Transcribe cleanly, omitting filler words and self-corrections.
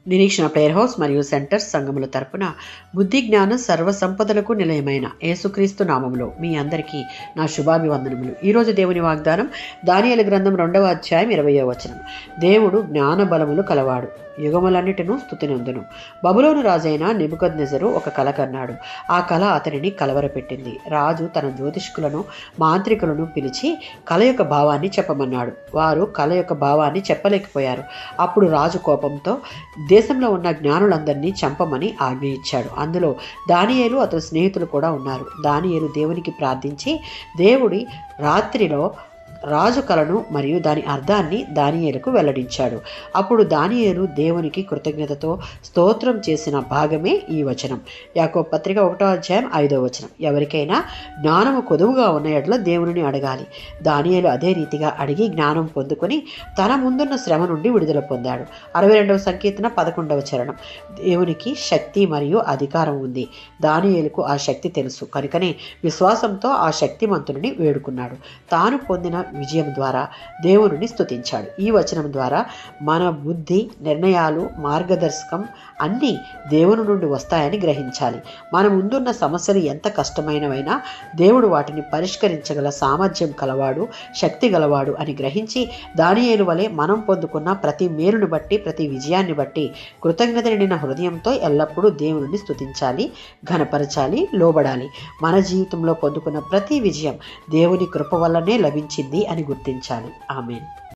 నిరీక్షణ prayer house మరియు centres సంఘముల తరపున బుద్ధి జ్ఞానం సర్వ సంపదలకు నిలయమైన యేసుక్రీస్తు నామములో మీ అందరికీ నా శుభాభివందనములు. ఈరోజు దేవుని వాగ్దానం దానియేలు గ్రంథం 2వ అధ్యాయం 20వ వచనం. దేవుడు జ్ఞాన బలములు కలవాడు, యుగములన్నిటినూ స్తుతినందును. బబులోను రాజైన నెబుకద్నెజరు ఒక కల కన్నాడు. ఆ కల అతనిని కలవరపెట్టింది. రాజు తన జ్యోతిష్కులను మాంత్రికులను పిలిచి కల యొక్క భావాన్ని చెప్పమన్నాడు. వారు కల యొక్క భావాన్ని చెప్పలేకపోయారు. అప్పుడు రాజు కోపంతో దేశంలో ఉన్న జ్ఞానులందరినీ చంపమని ఆజ్ఞ ఇచ్చాడు. అందులో దానియేలు అతని స్నేహితులు కూడా ఉన్నారు. దానియేలు దేవునికి ప్రార్థించి దేవుడి రాత్రిలో రాజు కలను మరియు దాని అర్థాన్ని దానియేలుకు వెల్లడించాడు. అప్పుడు దానియేలు దేవునికి కృతజ్ఞతతో స్తోత్రం చేసిన భాగమే ఈ వచనం. యాకోబు పత్రిక 1వ అధ్యాయం 5వ వచనం. ఎవరికైనా జ్ఞానము కొదువుగా ఉన్న యెడల దేవునిని అడగాలి. దానియేలు అదే రీతిగా అడిగి జ్ఞానం పొందుకొని తన ముందున్న శ్రమ నుండి విడుదల పొందాడు. 62వ సంకీర్తన 11వ చరణం. దేవునికి శక్తి మరియు అధికారం ఉంది. దానియేలుకు ఆ శక్తి తెలుసు కనుకనే విశ్వాసంతో ఆ శక్తిమంతుని వేడుకున్నాడు. తాను పొందిన విజయం ద్వారా దేవుని స్తుతించాడు. ఈ వచనం ద్వారా మన బుద్ధి, నిర్ణయాలు, మార్గదర్శకం అన్నీ దేవుని నుండి వస్తాయని గ్రహించాలి. మన ముందున్న సమస్యలు ఎంత కష్టమైనవైనా దేవుడు వాటిని పరిష్కరించగల సామర్థ్యం కలవాడు, శక్తి గలవాడు అని గ్రహించి దానియేలు వలె మనం పొందుకున్న ప్రతి మేలును బట్టి, ప్రతి విజయాన్ని బట్టి కృతజ్ఞత నిండిన హృదయంతో ఎల్లప్పుడూ దేవుని స్తుతించాలి, ఘనపరచాలి, లోబడాలి. మన జీవితంలో పొందుకున్న ప్రతి విజయం దేవుని కృప వల్లనే లభించింది అని గుర్తించాలి. ఆమేన్.